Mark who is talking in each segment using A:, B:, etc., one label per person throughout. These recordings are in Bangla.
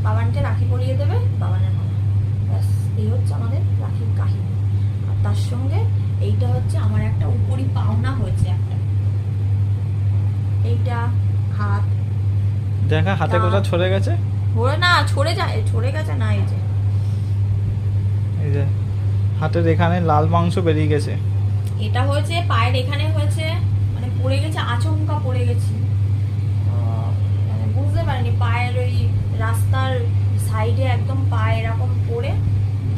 A: বাবানকে রাখি পরিয়ে দেবে বাবানের মামা। ব্যাস এই হচ্ছে আমাদের রাখির কাহিনী। আর তার সঙ্গে এইটা হচ্ছে আমার একটা উপরি পাওনা হয়েছে একটা, এইটা হাত
B: দেখা হাতে কোথা ছড়ে গেছে,
A: ওরে না ছড়ে যায়, ছড়ে গেছে না,
B: এই যে হাতের এখানে লাল মাংস বেরিয়ে গেছে।
A: এটা হয়েছে পায়ের এখানে হয়েছে, মানে পড়ে গেছে, আচমকা পড়ে গেছি, মানে বুঝতে পারিনি, পায়ের ওই রাস্তার সাইডে একদম পায়ে এরকম পড়ে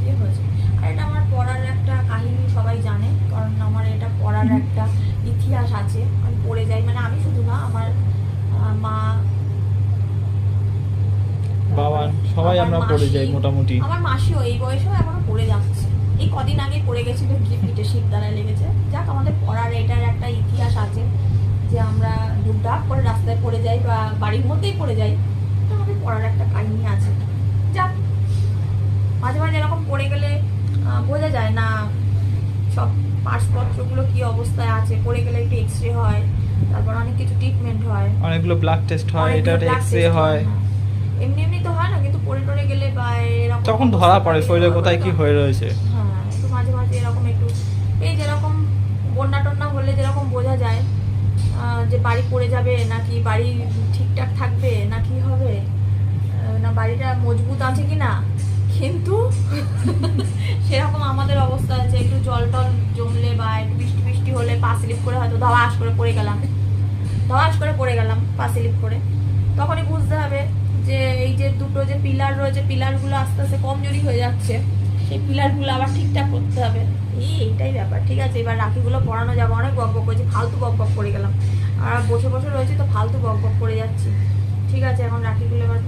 A: কি হয়েছে। আর এটা আমার পড়ার একটা কাহিনী, সবাই জানে, কারণ আমার এটা পড়ার একটা ইতিহাস আছে। আমি পড়ে যাই, মানে আমি শুধু না, আমার মা
B: বাবা সবাই আমরা পড়ে যাই মোটামুটি।
A: আমার মাসিও এই বয়সেও এখনো পড়ে যাচ্ছে, এই কদিন আগে পড়ে গেছিল, গিয়ে পিঠে শিরদাঁড়ায় লেগেছে। যাক, আমাদের পড়ার এটার একটা ইতিহাস আছে যে আমরা ডুবডাব করে রাস্তায় পড়ে যাই বা বাড়ির মধ্যেই পড়ে যাই, তো আমাদের পড়ার একটা কাহিনী আছে। যাক, মাঝে মাঝে এরকম পড়ে গেলে বোঝা যায় না সব পার্টসপত্রগুলো কি অবস্থায় আছে। পড়ে গেলে একটু এক্সরে হয়, তারপর অনেক কিছু ট্রিটমেন্ট হয়,
B: অনেকগুলো ব্লাড টেস্ট হয়, এটা এক্সরে হয়।
A: এমনি এমনি তো হয় না, কিন্তু পড়ে টড়ে গেলে বা এরকম
B: তখন ধরা পড়ে শরীরে কোথায় কি হয়ে রয়েছে।
A: হ্যাঁ, একটু মাঝে মাঝে এরকম একটু, এই যেরকম বন্যা টন্যা হলে যেরকম বোঝা যায় যে বাড়ি পড়ে যাবে নাকি বাড়ি ঠিকঠাক থাকবে না কি হবে, না বাড়িটা মজবুত আছে কি না, কিন্তু সেরকম আমাদের অবস্থা আছে। একটু জল টল জমলে বা একটু বৃষ্টি বৃষ্টি হলে পা স্লিপ করে হয়তো ধওয়াস করে পড়ে গেলাম পা স্লিপ করে, তখনই বুঝতে হবে যে এই যে দুটো যে পিলার রয়েছে, পিলারগুলো আস্তে আস্তে কমজোরি হয়ে যাচ্ছে, সেই পিলারগুলো আবার ঠিকঠাক করতে হবে। এইটাই ব্যাপার। ঠিক আছে, এবার রাখিগুলো পরানো যাবে। অনেক বক বক করেছি, ফালতু বক বক করে গেলাম, আর বসে বসে রয়েছি তো ফালতু বক বক করে যাচ্ছি। ঠিক আছে, এখন রাখিগুলো এবার